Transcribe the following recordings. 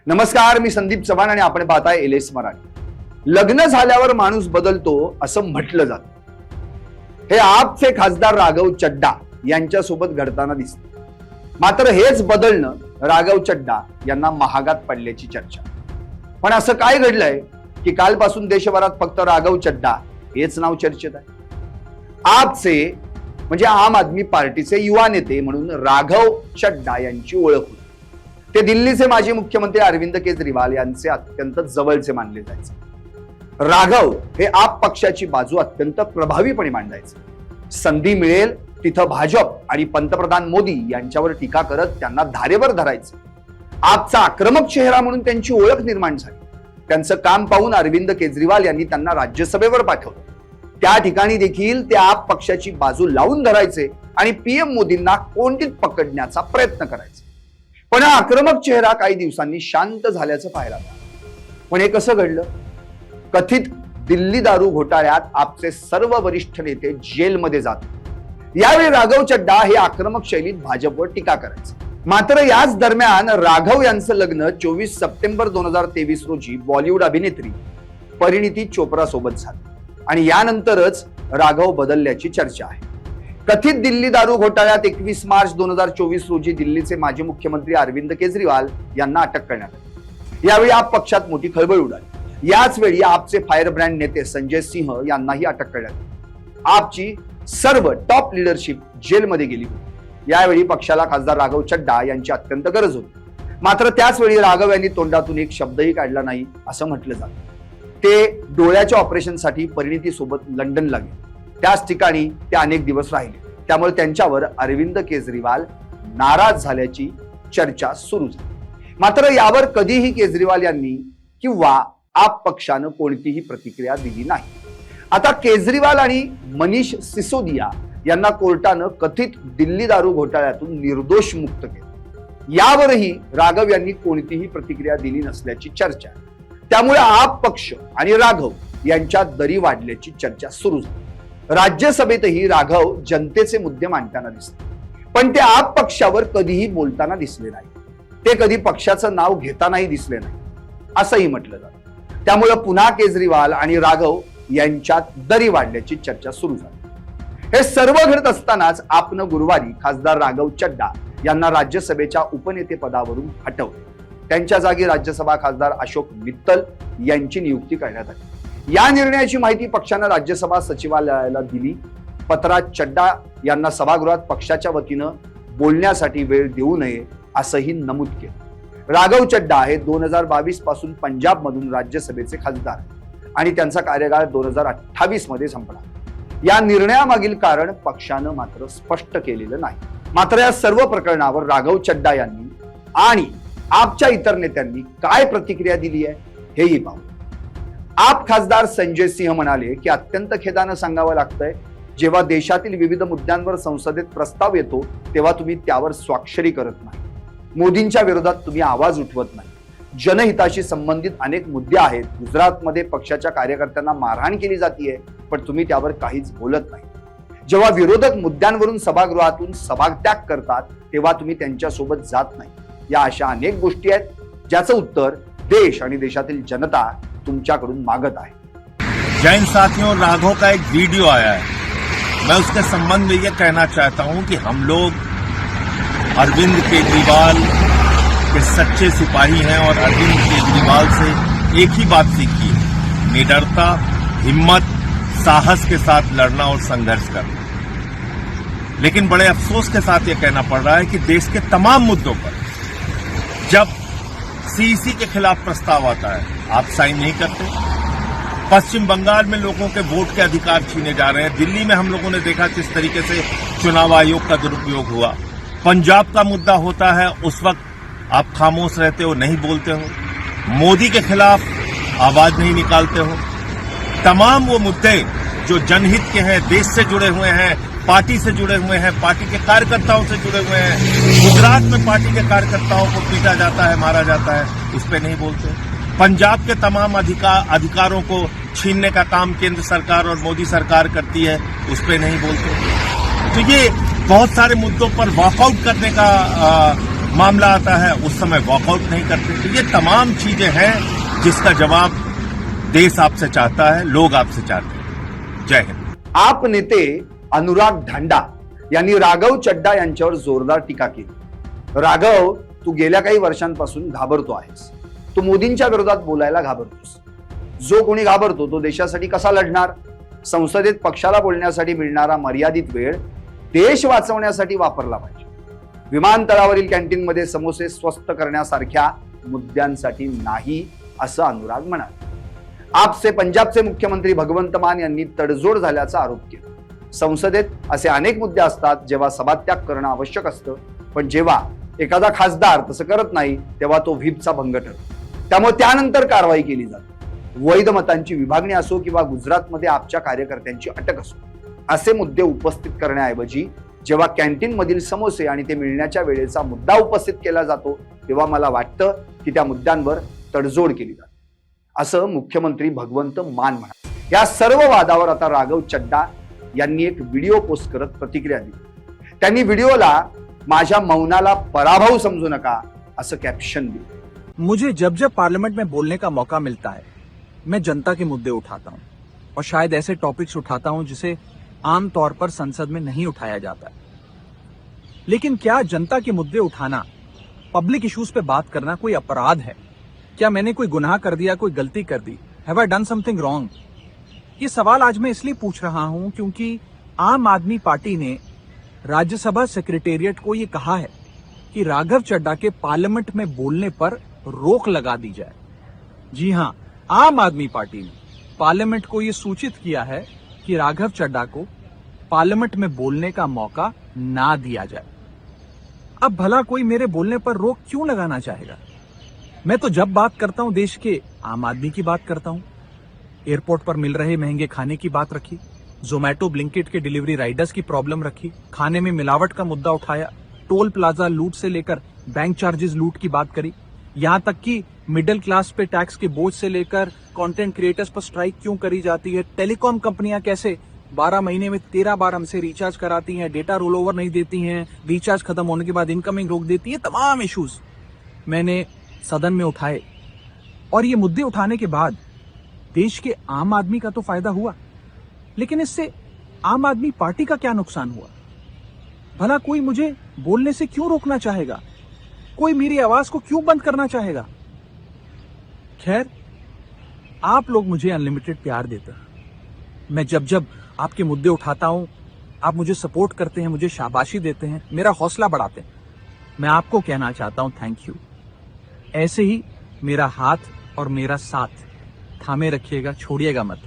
नमस्कार, मी संदीप चव्हाण आणि आपण पाहताय एलएस मराठी। लग्न झाल्यावर माणूस बदलतो असं म्हटलं जातं। हे आपचे खासदार राघव चड्डा यांच्यासोबत घडताना दिसते। मात्र हेच बदलणं राघव चड्डा यांना महागात पडल्याची चर्चा। पण असं काय घडलंय की कालपासून देशभरात फक्त राघव चड्डा हेच नाव चर्चेत आहे। आपचे म्हणजे आम आदमी पार्टीचे युवा नेते म्हणून राघव चड्डा यांची ओळख होती। ते दिल्लीचे माजी मुख्यमंत्री अरविंद केजरीवाल यांचे अत्यंत जवळचे मानले जायचे। राघव हे आप पक्षाची बाजू अत्यंत प्रभावीपणे मांडायचे। संधी मिळेल तिथं भाजप आणि पंतप्रधान मोदी यांच्यावर टीका करत त्यांना धारेवर धरायचे। आपचा आक्रमक चेहरा म्हणून त्यांची ओळख निर्माण झाली। त्यांचं काम पाहून अरविंद केजरीवाल यांनी त्यांना राज्यसभेवर पाठवलं। त्या ठिकाणी देखील ते आप पक्षाची बाजू लावून धरायचे आणि पीएम मोदींना कोंडीत पकडण्याचा प्रयत्न करायचे। पण हा आक्रमक चेहरा काही दिवसांनी शांत झाल्याचं पाहायला मिळालं। पण हे कसं घडलं? कथित दिल्ली दारू घोटाळ्यात आपचे सर्व वरिष्ठ नेते जेलमध्ये जात। यावेळी राघव चड्डा हे आक्रमक शैलीत भाजपवर टीका करायचे। मात्र याच दरम्यान राघव यांचं लग्न 24 सप्टेंबर 2023 रोजी बॉलिवूड अभिनेत्री परिणीती चोप्रा सोबत झालं आणि यानंतरच राघव बदलल्याची चर्चा आहे। कथित दिल्ली दारू घोटाळ्यात 21 मार्च 2024 रोजी दिल्लीचे माजी मुख्यमंत्री अरविंद केजरीवाल यांना अटक करण्यात आली। यावेळी आप पक्षात मोठी खळबळ उडाली। याच वेळी आपचे फायर ब्रँड नेते संजय सिंह यांनाही अटक करण्यात आली। आपची सर्व टॉप लीडरशिप जेलमध्ये गेली होती। यावेळी पक्षाला खासदार राघव चड्डा यांची अत्यंत गरज होती। मात्र त्याच वेळी राघव यांनी तोंडातून एक शब्दही काढला नाही असं म्हटलं जातं। ते डोळ्याच्या ऑपरेशनसाठी परिणीती सोबत लंडनला गेले। त्याच ठिकाणी ते अनेक दिवस राहिले। त्यामुळे त्यांच्यावर अरविंद केजरीवाल नाराज झाल्याची चर्चा सुरू झाली। मात्र यावर कधीही केजरीवाल यांनी किंवा आप पक्षानं कोणतीही प्रतिक्रिया दिली नाही। आता केजरीवाल आणि मनीष सिसोदिया यांना कोर्टानं कथित दिल्ली दारू घोटाळ्यातून निर्दोष मुक्त केले। यावरही राघव यांनी कोणतीही प्रतिक्रिया दिली नसल्याची चर्चा आहे। त्यामुळे आप पक्ष आणि राघव यांच्यात दरी वाढल्याची चर्चा सुरू झाली। राज्यसभेतही राघव जनतेचे मुद्दे मांडताना दिसले, पण ते आप पक्षावर कधीही बोलताना दिसले नाही। ते कधी पक्षाचं नाव घेतानाही दिसले नाही असंही म्हटलं जातं। त्यामुळे पुन्हा केजरीवाल आणि राघव यांच्यात दरी वाढल्याची चर्चा सुरू झाली। हे सर्व घडत असतानाच आपनं गुरुवारी खासदार राघव चड्डा यांना राज्यसभेच्या उपनेते पदावरून हटवले। त्यांच्या जागी राज्यसभा खासदार अशोक मित्तल यांची नियुक्ती करण्यात आली। या निर्णयाची माहिती पक्षानं राज्यसभा सचिवालयाला दिली। पत्रात चड्डा यांना सभागृहात पक्षाच्या वतीनं बोलण्यासाठी वेळ देऊ नये असंही नमूद केलं। राघव चड्डा हे 2022 पासून पंजाब मधून राज्यसभेचे खासदार आणि त्यांचा कार्यकाळ 2028 मध्ये संपला। या निर्णयामागील कारण पक्षानं मात्र स्पष्ट केलेलं नाही। मात्र या सर्व प्रकरणावर राघव चड्डा यांनी आणि आपच्या इतर नेत्यांनी काय प्रतिक्रिया दिली आहे हेही पाहू। आप खासदार संजय सिंह म्हणाले की अत्यंत खेदानं सांगावं लागतंय, जेव्हा देशातील विविध मुद्द्यांवर संसदेत प्रस्ताव येतो तेव्हा तुम्ही त्यावर स्वाक्षरी करत नाही। मोदींच्या विरोधात तुम्ही आवाज उठवत नाही। जनहिताशी संबंधित अनेक मुद्दे आहेत। गुजरातमध्ये पक्षाच्या कार्यकर्त्यांना मारहाण केली जाते, पण तुम्ही त्यावर काहीच बोलत नाही। जेव्हा विरोधक मुद्द्यांवरून सभागृहातून सभात्याग करतात तेव्हा तुम्ही त्यांच्यासोबत जात नाही। या अशा अनेक गोष्टी आहेत ज्याचं उत्तर देश आणि देशातील जनता तुमच्याकडून मागत आहे। जैन साथियों, राघव का एक वीडियो आया है। मैं उसके संबंध में ये कहना चाहता हूं कि हम लोग अरविंद केजरीवाल के सच्चे सिपाही हैं और अरविंद केजरीवाल से एक ही बात सीखी है, निडरता, हिम्मत, साहस के साथ लड़ना और संघर्ष करना। लेकिन बड़े अफसोस के साथ ये कहना पड़ रहा है कि देश के तमाम मुद्दों पर जब सीईसी के खिलाफ प्रस्ताव आता है आप साइन नहीं करते। पश्चिम बंगाल में लोगों के वोट के अधिकार छीने जा रहे हैं। दिल्ली में हम लोगों ने देखा किस तरीके से चुनाव आयोग का दुरुपयोग हुआ। पंजाब का मुद्दा होता है उस वक्त आप खामोश रहते हो, नहीं बोलते हो। मोदी के खिलाफ आवाज नहीं निकालते हो। तमाम वो मुद्दे जो जनहित के हैं, देश से जुड़े हुए हैं, पार्टी से जुड़े हुए हैं, पार्टी के कार्यकर्ताओं से जुड़े हुए हैं। गुजरात में पार्टी के कार्यकर्ताओं को पीटा जाता है, मारा जाता है, उस पर नहीं बोलते। पंजाब के तमाम अधिकारों को छीनने का काम केंद्र सरकार और मोदी सरकार करती है, उस पर नहीं बोलते। तो ये बहुत सारे मुद्दों पर वॉकआउट करने का मामला आता है उस समय वॉकआउट नहीं करते। तो ये तमाम चीजें हैं जिसका जवाब देश आपसे चाहता है, लोग आपसे चाहते हैं। जय हिंद। आप नेते अनुराग ढांडा यांनी राघव चड्डा यांच्यावर जोरदार टीका केली। राघव, तू गेल्या काही वर्षांपासून घाबरतो आहेस, तू मोदींच्या विरोधात बोलायला घाबरतोस। जो कोणी घाबरतो तो देशासाठी कसा लढणार? संसदेत पक्षाला बोलण्यासाठी मिळणारा मर्यादित वेळ देश वाचवण्यासाठी वापरला पाहिजे। विमानतळावरील कॅन्टीनमध्ये समोसे स्वस्त करण्यासारख्या मुद्द्यांसाठी नाही, असं अनुराग म्हणाले। आपचे पंजाबचे मुख्यमंत्री भगवंत मान यांनी तडजोड झाल्याचा आरोप केला। संसदेत असे अनेक मुद्दे असतात जेव्हा सभात्याग करणं आवश्यक असतं, पण जेव्हा एखादा खासदार तसं करत नाही तेव्हा तो व्हीपचा भंग ठरतो, त्यामुळे त्यानंतर कारवाई केली जाते। वैध मतांची विभागणी असो किंवा गुजरातमध्ये आपच्या कार्यकर्त्यांची अटक असो, असे मुद्दे उपस्थित करण्याऐवजी जेव्हा कॅन्टीन मधील समोसे आणि ते मिळण्याच्या वेळेचा मुद्दा उपस्थित केला जातो तेव्हा मला वाटतं की त्या मुद्द्यांवर तडजोड केली जाते, असं मुख्यमंत्री भगवंत मान म्हणाले। या सर्व वादावर आता राघव चड्डा यांनी एक व्हिडिओ पोस्ट करत प्रतिक्रिया दिली। त्यांनी व्हिडिओला माझ्या मौनाला पराभव समजू नका असं कॅप्शन दिलं। मुझे जब जब पार्लियामेंट में बोलने का मौका मिलता है मैं जनता के मुद्दे उठाता हूं और शायद ऐसे टॉपिक्स उठाता हूं जिसे आम तौर पर संसद में नहीं उठाया जाता है। लेकिन क्या जनता के मुद्दे उठाना, पब्लिक इश्यूज पे बात करना कोई अपराध है? क्या मैंने कोई गुनाह कर दिया, कोई गलती कर दी? Have I done something wrong? ये सवाल आज मैं इसलिए पूछ रहा हूं क्योंकि आम आदमी पार्टी ने राज्यसभा सेक्रेटेरिएट को ये कहा है कि राघव चड्डा के पार्लियामेंट में बोलने पर रोक लगा दी जाए। जी हां, आम आदमी पार्टी ने पार्लियामेंट को ये सूचित किया है कि राघव चड्डा को पार्लियामेंट में बोलने का मौका ना दिया जाए। अब भला कोई मेरे बोलने पर रोक क्यों लगाना चाहेगा? मैं तो जब बात करता हूं देश के आम आदमी की बात करता हूं। एयरपोर्ट पर मिल रहे महंगे खाने की बात रखी, जोमैटो ब्लिंकिट के डिलीवरी राइडर्स की प्रॉब्लम रखी, खाने में मिलावट का मुद्दा उठाया, टोल प्लाजा लूट से लेकर बैंक चार्जेस लूट की बात करी, यहां तक कि मिडिल क्लास पे टैक्स के बोझ से लेकर कंटेंट क्रिएटर्स पर स्ट्राइक क्यों करी जाती है, टेलीकॉम कंपनियां कैसे 12 महीने में 13 बार हमसे रिचार्ज कराती हैं, डेटा रोल ओवर नहीं देती हैं, रिचार्ज खत्म होने के बाद इनकमिंग रोक देती है, तमाम इश्यूज मैंने सदन में उठाए। और ये मुद्दे उठाने के बाद देश के आम आदमी का तो फायदा हुआ, लेकिन इससे आम आदमी पार्टी का क्या नुकसान हुआ? भला कोई मुझे बोलने से क्यों रोकना चाहेगा? कोई मेरी आवाज को क्यों बंद करना चाहेगा? खैर, आप लोग मुझे अनलिमिटेड प्यार देते हैं। मैं जब जब आपके मुद्दे उठाता हूं, आप मुझे सपोर्ट करते हैं, मुझे शाबाशी देते हैं, मेरा हौसला बढ़ाते हैं। मैं आपको कहना चाहता हूं थैंक यू। ऐसे ही मेरा हाथ और मेरा साथ थामे रखिएगा, छोड़िएगा मत।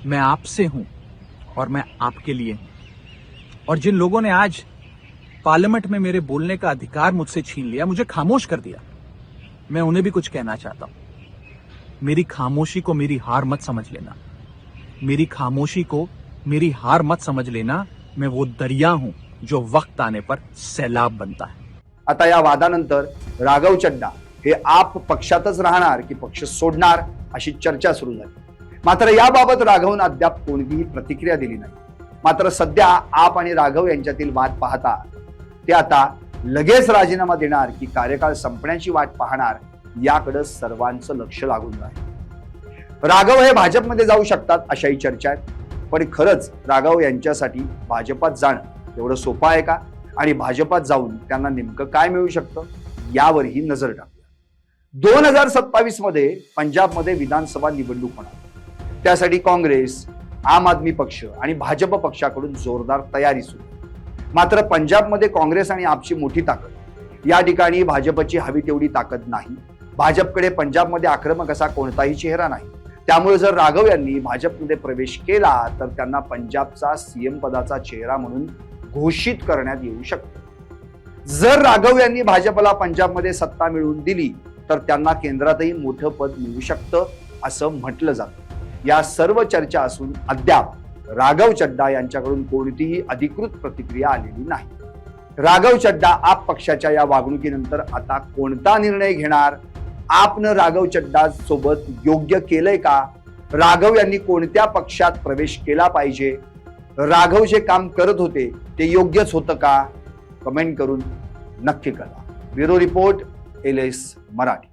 मैं आपसे हूं और मैं आपके लिए हूं। और जिन लोगों ने आज पार्लियामेंट में मेरे बोलने का अधिकार मुझसे छीन लिया, मुझे खामोश कर दिया, मैं उन्हें भी कुछ कहना चाहता हूं। मेरी खामोशी को मेरी हार मत समझ लेना। मेरी खामोशी को मेरी हार मत समझ लेना। मैं वो दरिया हूं जो वक्त आने पर सैलाब बनता है। आता या वादानंतर राघव चड्डा हे आप पक्षातच राहणार की पक्ष सोडणार अशी चर्चा सुरू झाली। मात्र याबाबत राघवनं अद्याप कोणतीही प्रतिक्रिया दिली नाही। मात्र सध्या आप आणि राघव यांच्यातील वाद पाहता ते आता लगेच राजीनामा देणार की कार्यकाळ संपण्याची वाट पाहणार याकडे सर्वांचं लक्ष लागून राहील। राघव हे भाजपमध्ये जाऊ शकतात अशाही चर्चा आहेत, पण खरंच राघव यांच्यासाठी भाजपात जाणं एवढं सोपं आहे का? आणि भाजपात जाऊन त्यांना नेमकं काय मिळू शकतं यावरही नजर टाकूया। 2027 मध्ये पंजाबमध्ये विधानसभा निवडणूक होणार, त्यासाठी काँग्रेस, आम आदमी पक्ष आणि भाजप पक्षाकडून जोरदार तयारी सुरू आहे। मात्र पंजाबमध्ये काँग्रेस आणि आपची मोठी ताकद, या ठिकाणी भाजपची हवी तेवढी ताकद नाही। भाजपकडे पंजाबमध्ये आक्रमक असा कोणताही चेहरा नाही। त्यामुळे जर राघव यांनी भाजपमध्ये प्रवेश केला तर त्यांना पंजाबचा सीएम पदाचा चेहरा म्हणून घोषित करण्यात येऊ शकते। जर राघव यांनी भाजपला पंजाबमध्ये सत्ता मिळवून दिली तर त्यांना केंद्रातही मोठं पद मिळू शकतं असं म्हटलं जातं। या सर्व चर्चा असून अद्याप राघव चड्डा यांच्याकडून कोणतीही अधिकृत प्रतिक्रिया आलेली नाही। राघव चड्डा आप पक्षाच्या या वागणुकीनंतर आता कोणता निर्णय घेणार? आपनं राघव चड्डा सोबत योग्य केलंय का? राघव यांनी कोणत्या पक्षात प्रवेश केला पाहिजे? राघव जे काम करत होते ते योग्यच होतं का? कमेंट करून नक्की कळवा। Bureau report, LS Marathi.